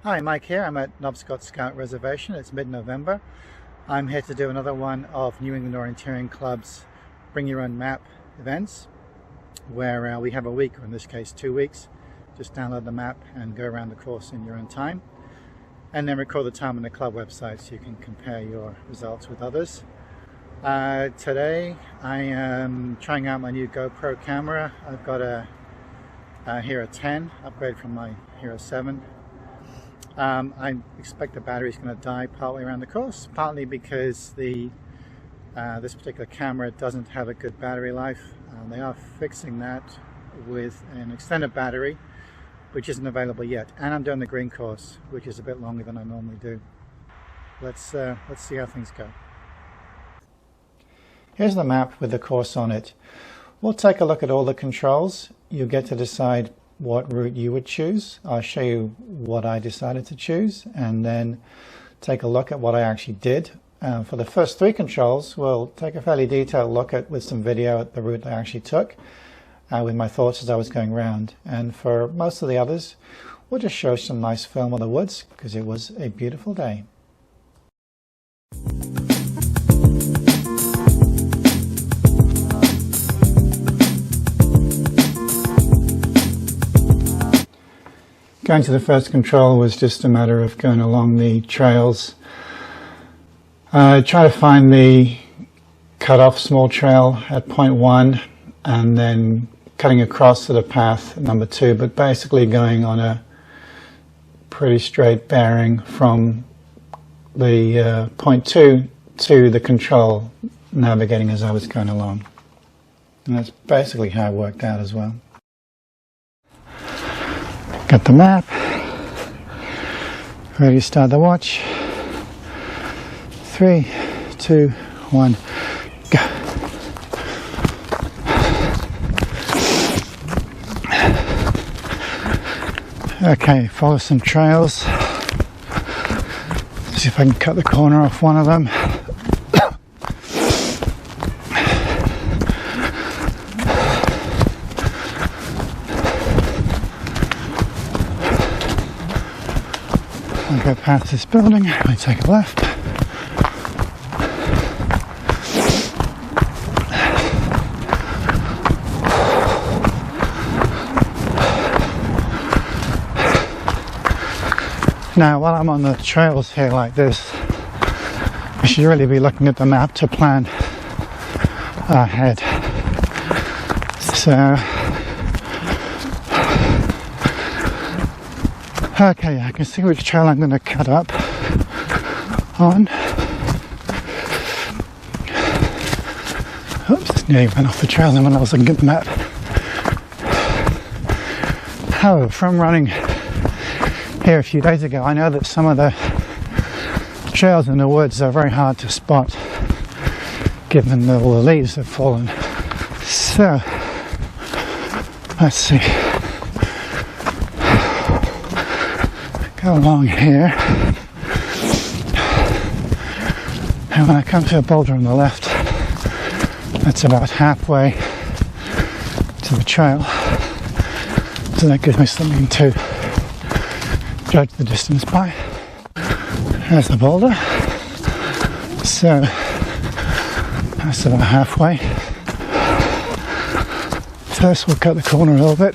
Hi, Mike here. I'm at Nobscot Scout Reservation. It's mid-November. I'm here to do another one of New England Orienteering Club's Bring Your Own Map events, where we have a week, or in this case 2 weeks. Just download the map and go around the course in your own time, and then record the time on the club website so you can compare your results with others. Today I am trying out my new GoPro camera. I've got a Hero 10 upgrade from my Hero 7. I expect the battery is going to die partly around the course, partly because this particular camera doesn't have a good battery life. They are fixing that with an extended battery, which isn't available yet. And I'm doing the green course, which is a bit longer than I normally do. Let's see how things go. Here's the map with the course on it. We'll take a look at all the controls. You get to decide what route you would choose. I'll show you what I decided to choose and then take a look at what I actually did. For the first 3 controls, we'll take a fairly detailed look at with some video at the route I actually took with my thoughts as I was going around. And for most of the others, we'll just show some nice film of the woods because it was a beautiful day. Going to the first control was just a matter of going along the trails. Try to find the cut-off small trail at point 1 and then cutting across to the path number 2, but basically going on a pretty straight bearing from the point 2 to the control, navigating as I was going along. And that's basically how it worked out as well. Got the map, ready to start the watch. 3, 2, 1, go. Okay, follow some trails. See if I can cut the corner off one of them. I'll go past this building, I take a left. Now, while I'm on the trails here like this, I should really be looking at the map to plan ahead. So, okay, I can see which trail I'm going to cut up on. Oops, nearly went off the trail then when I was looking at the map. However, from running here a few days ago, I know that some of the trails in the woods are very hard to spot given that all the leaves have fallen. So, let's see. Go along here, and when I come to a boulder on the left, that's about halfway to the trail, so that gives me something to judge the distance by. There's the boulder, so that's about halfway. First we'll cut the corner a little bit.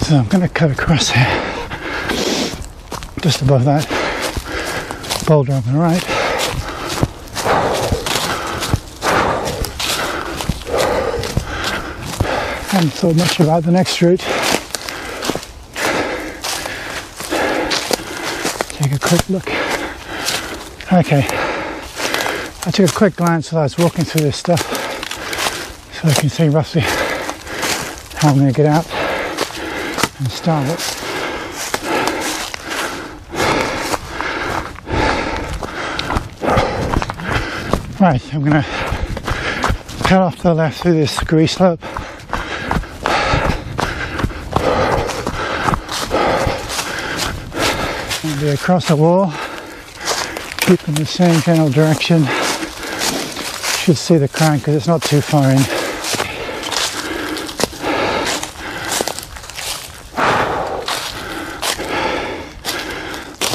So I'm going to cut across here, just above that boulder on the right. Haven't thought much about the next route. Take a quick look. Okay, I took a quick glance while I was walking through this stuff, so I can see roughly how I'm going to get out and start it. Right, I'm going to cut off to the left through this scree slope. Be across the wall, keep in the same general direction. Should see the crank because it's not too far in.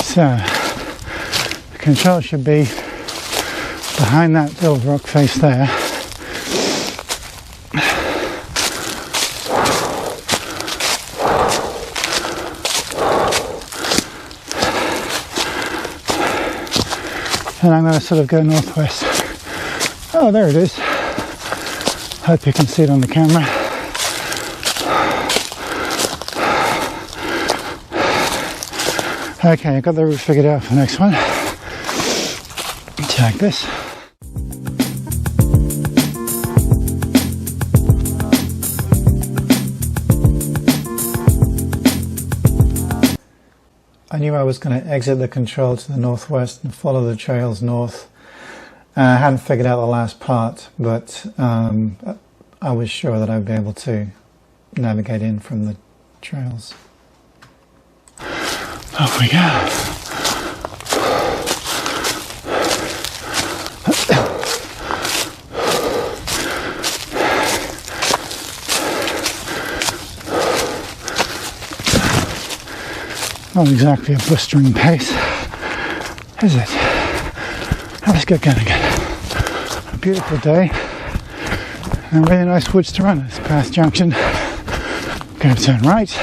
So the control should be behind that little rock face there. And I'm going to sort of go northwest. Oh, there it is. Hope you can see it on the camera. Okay, I've got the route figured out for the next one. Like this. I knew I was going to exit the control to the northwest and follow the trails north. I hadn't figured out the last part, but I was sure that I'd be able to navigate in from the trails. Off we go. Not exactly a blistering pace, is it? Let's get going again. A beautiful day and really nice woods to run at this path junction. Going to turn right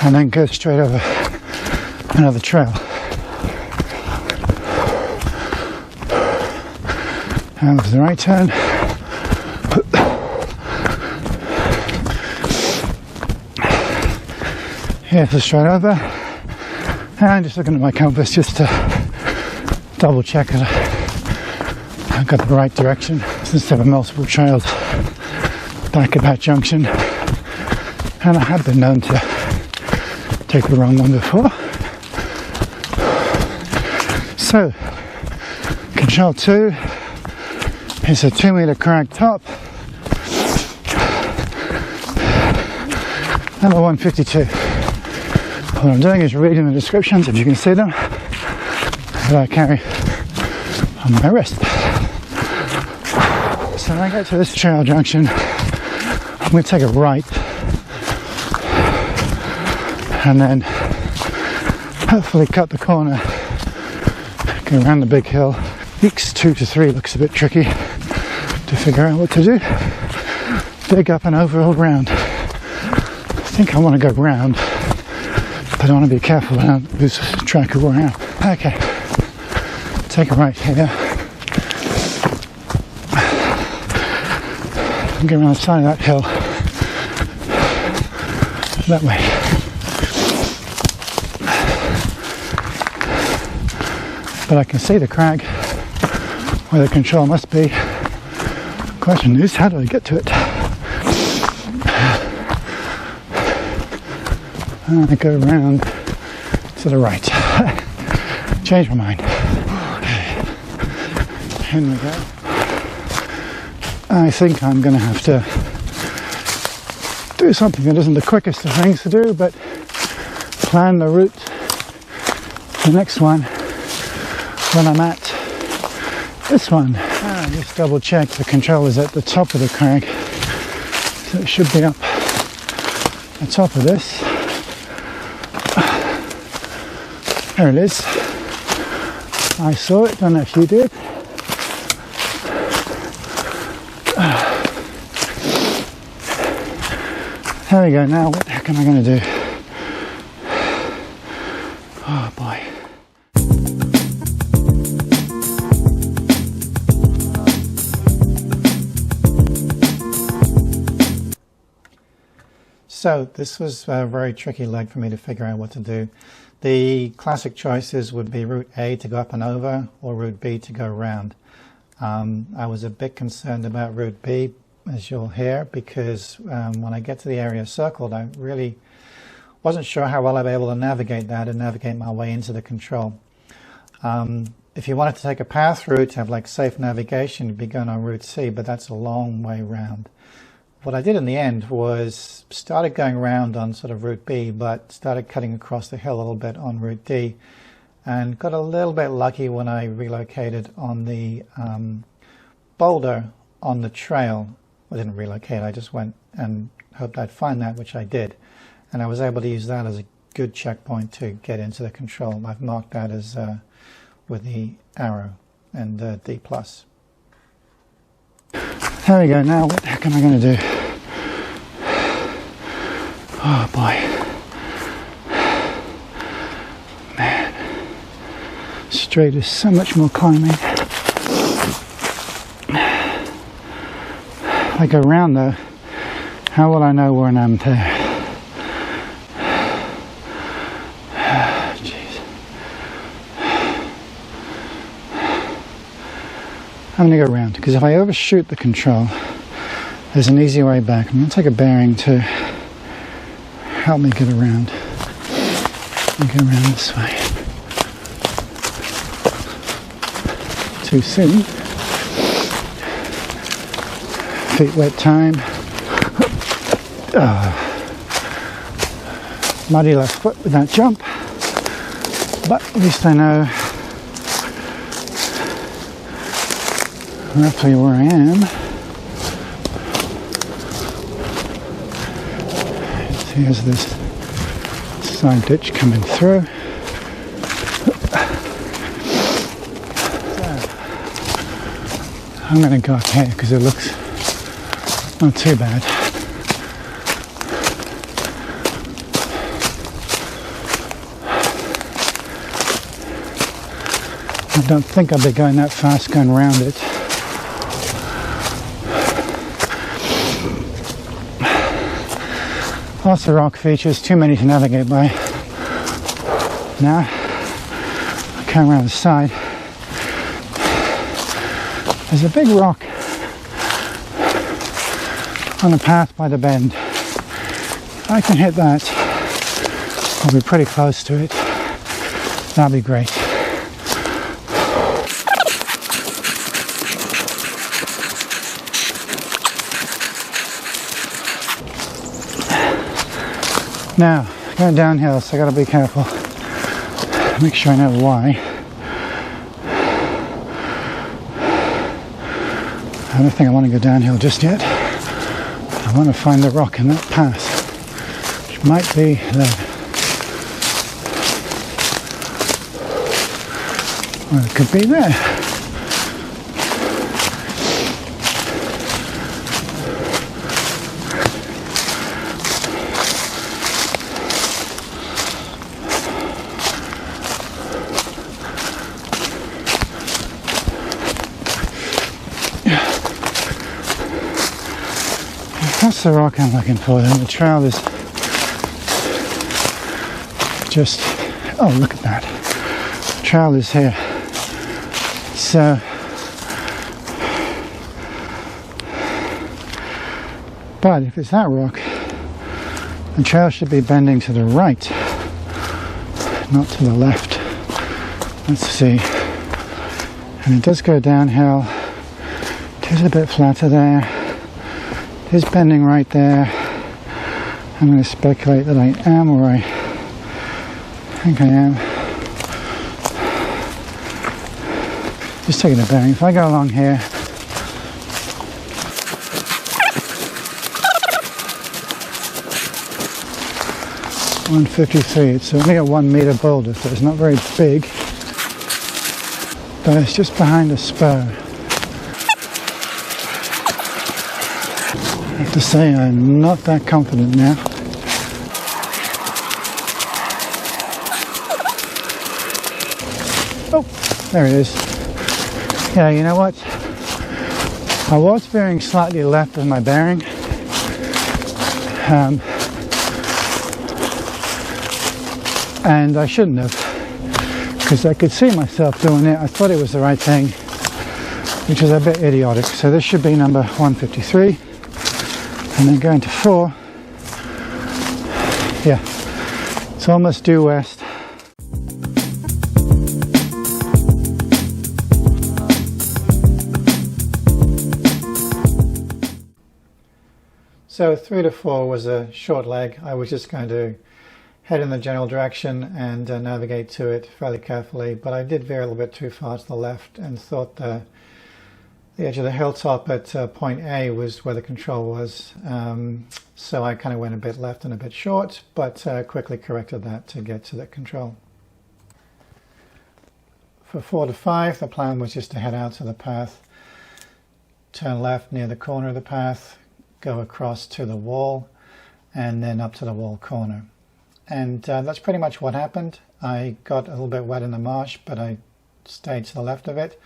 and then go straight over another trail. And that was the right turn. Here's the straight over. And I'm just looking at my compass just to double check that I've got the right direction, since there were multiple trails back at that junction. And I have been known to take the wrong one before. So, control 2 is a 2 meter crank top. Number 152. What I'm doing is reading the descriptions, if you can see them, that I carry on my wrist. So when I get to this trail junction, I'm going to take a right and then hopefully cut the corner, go around the big hill. Weeks 2 to 3 looks a bit tricky to figure out what to do. Dig up and over or round. I think I want to go round, but I want to be careful I don't lose track of where I am. Okay, take a right here. And go around the side of that hill. That way. But I can see the crag where the control must be. Question is, how do I get to it? I go around to the right. Change my mind. In we go. I think I'm going to have to do something that isn't the quickest of things to do, but plan the route, the next one, when I'm at this one. Just double check the control is at the top of the crag, so it should be up the top of this. There it is. I saw it, don't know if you did. There we go. Now what the heck am I going to do? Oh boy. So this was a very tricky leg for me to figure out what to do. The classic choices would be route A to go up and over, or route B to go around. I was a bit concerned about route B, as you'll hear, because when I get to the area circled, I really wasn't sure how well I'd be able to navigate that and navigate my way into the control. If you wanted to take a path route to have like safe navigation, you'd be going on route C, but that's a long way round. what I did in the end was started going around on sort of Route B, but started cutting across the hill a little bit on Route D, and got a little bit lucky when I relocated on the boulder on the trail. I didn't relocate, I just went and hoped I'd find that, which I did. And I was able to use that as a good checkpoint to get into the control. I've marked that as with the arrow and D+. There we go. Now what the heck am I going to do? Oh boy. Man. Straight is so much more climbing. If I go around though, how will I know when I'm there? I'm going to go around, because if I overshoot the control, there's an easy way back. I'm going to take a bearing to help me get around. I'll go around this way. Too soon. Feet wet time. Muddy left foot with that jump. But at least I know roughly where I am. Here's this side ditch coming through. I'm going to go up here because it looks not too bad. I don't think I'll be going that fast going around it. Lots of rock features, too many to navigate by. Now, I come around the side. There's a big rock on the path by the bend. If I can hit that, I'll be pretty close to it. That'll be great. Now, going downhill, so I gotta be careful. Make sure I know why. I don't think I want to go downhill just yet. I want to find the rock in that path, which might be there. Or it could be there. That's the rock I'm looking for. And the trail is just, oh look at that. The trail is here. So, but if it's that rock, the trail should be bending to the right, not to the left. Let's see. And it does go downhill. It is a bit flatter there. It is bending right there. I'm going to speculate that I am where I think I am. Just taking a bearing. If I go along here, (153). It's only a 1 meter boulder, so it's not very big, but it's just behind a spur. I have to say I'm not that confident now. Oh, there it is. Yeah, you know what? I was veering slightly left of my bearing. And I shouldn't have, because I could see myself doing it. I thought it was the right thing, which is a bit idiotic. So this should be number 153, and then going to 4. Yeah, it's almost due west. So 3 to 4 was a short leg. I was just going to head in the general direction and navigate to it fairly carefully, but I did veer a little bit too far to the left and thought the edge of the hilltop at point A was where the control was. So I kind of went a bit left and a bit short, but quickly corrected that to get to the control. For 4 to 5, the plan was just to head out to the path, turn left near the corner of the path, go across to the wall, and then up to the wall corner. And that's pretty much what happened. I got a little bit wet in the marsh, but I stayed to the left of it.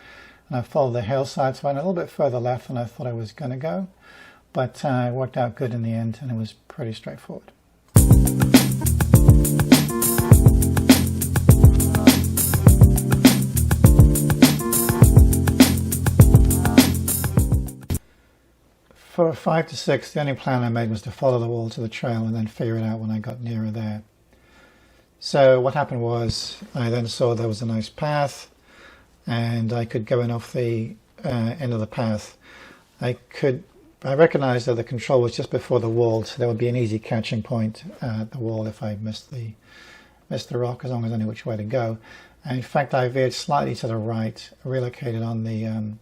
And I followed the hillside, so I went a little bit further left than I thought I was going to go. But it worked out good in the end, and it was pretty straightforward. For 5 to 6, the only plan I made was to follow the wall to the trail and then figure it out when I got nearer there. So what happened was I then saw there was a nice path and I could go in off the end of the path. I recognized that the control was just before the wall, so there would be an easy catching point at the wall if I missed the rock, as long as I knew which way to go. And in fact, I veered slightly to the right, relocated on the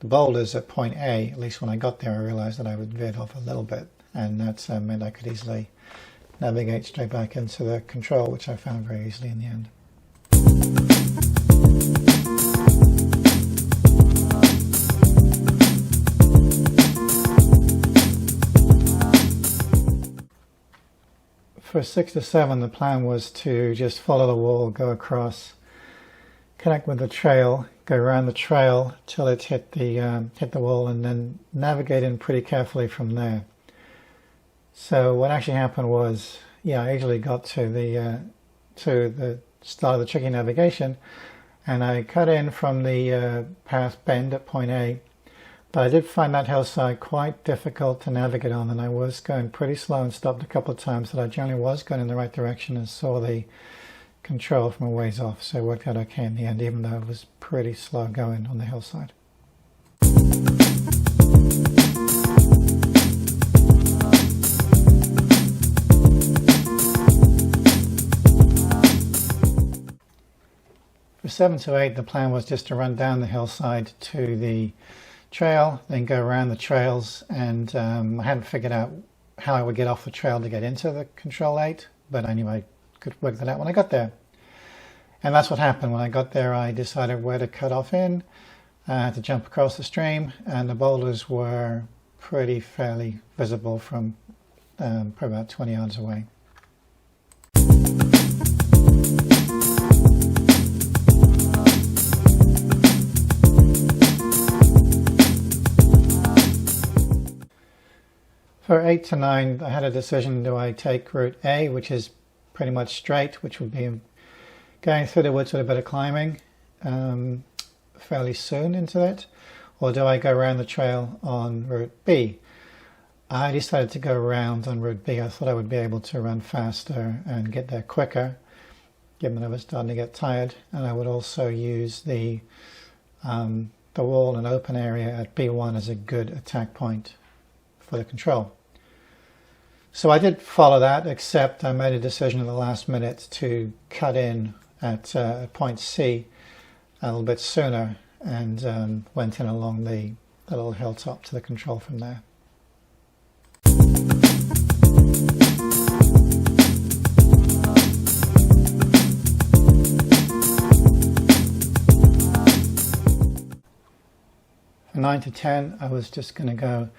boulders at point A. At least when I got there, I realized that I would veered off a little bit, and that meant I could easily navigate straight back into the control, which I found very easily in the end. For 6 to 7, the plan was to just follow the wall, go across, connect with the trail, go around the trail till it hit the wall, and then navigate in pretty carefully from there. So what actually happened was, I easily got to the start of the tricky navigation, and I cut in from the path bend at point A. But I did find that hillside quite difficult to navigate on, and I was going pretty slow and stopped a couple of times, but I generally was going in the right direction and saw the control from a ways off, so it worked out okay in the end, even though it was pretty slow going on the hillside. For 7 to 8, the plan was just to run down the hillside to the trail, then go around the trails, and I hadn't figured out how I would get off the trail to get into the control 8, but I knew I could work that out when I got there. And that's what happened. When I got there, I decided where to cut off in, to jump across the stream, and the boulders were fairly visible from probably about 20 yards away. For 8 to 9, I had a decision: do I take route A, which is pretty much straight, which would be going through the woods with a bit of climbing fairly soon into it, or do I go around the trail on route B? I decided to go around on route B. I thought I would be able to run faster and get there quicker, given that I was starting to get tired, and I would also use the wall and open area at B1 as a good attack point for the control. So I did follow that, except I made a decision at the last minute to cut in at point C a little bit sooner, and went in along the little hilltop to the control from there. For 9 to 10, I was just going to go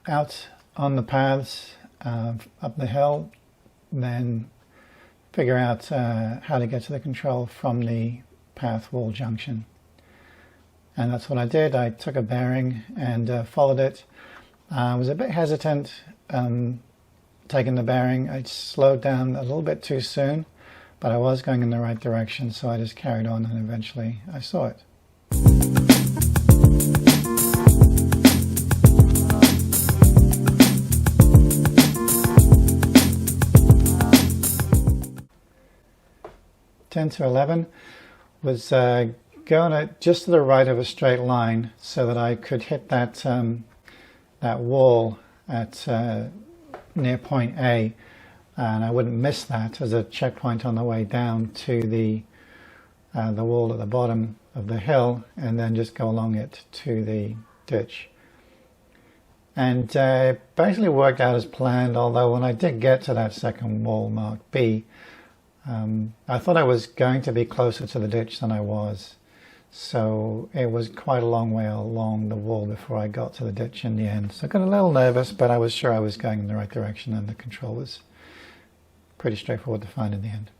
out on the paths up the hill, then figure out how to get to the control from the path wall junction. And that's what I did. I took a bearing and followed it. I was a bit hesitant taking the bearing. I slowed down a little bit too soon, but I was going in the right direction, so I just carried on, and eventually I saw it. Ten to 11 was going just to the right of a straight line so that I could hit that that wall at near point A, and I wouldn't miss that as a checkpoint on the way down to the wall at the bottom of the hill, and then just go along it to the ditch. And basically worked out as planned, although when I did get to that second wall marked B, I thought I was going to be closer to the ditch than I was. So it was quite a long way along the wall before I got to the ditch in the end. So I got a little nervous, but I was sure I was going in the right direction, and the control was pretty straightforward to find in the end.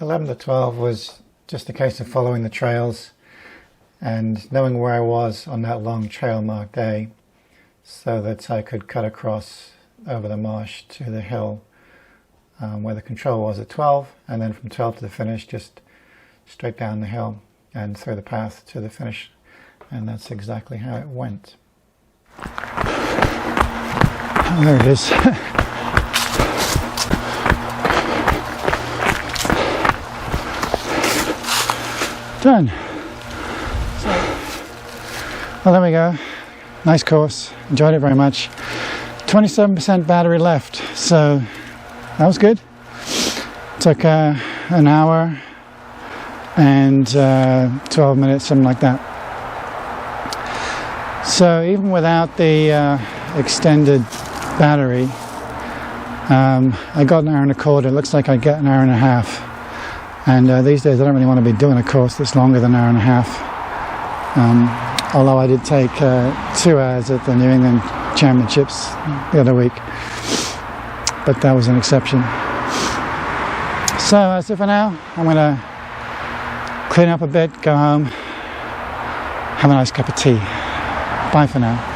"11 to 12 was just a case of following the trails and knowing where I was on that long trail marked A, so that I could cut across over the marsh to the hill where the control was at 12, and then from 12 to the finish, just straight down the hill and through the path to the finish, and that's exactly how it went." Oh, there it is. Done. Well, there we go. Nice course. Enjoyed it very much. 27% battery left, so that was good. Took an hour and 12 minutes, something like that. So even without the extended battery, I got an hour and a quarter. It looks like I get an hour and a half. And these days I don't really want to be doing a course that's longer than an hour and a half. Although I did take 2 hours at the New England Championships the other week, but that was an exception. So that's it for now. I'm going to clean up a bit, go home, have a nice cup of tea. Bye for now.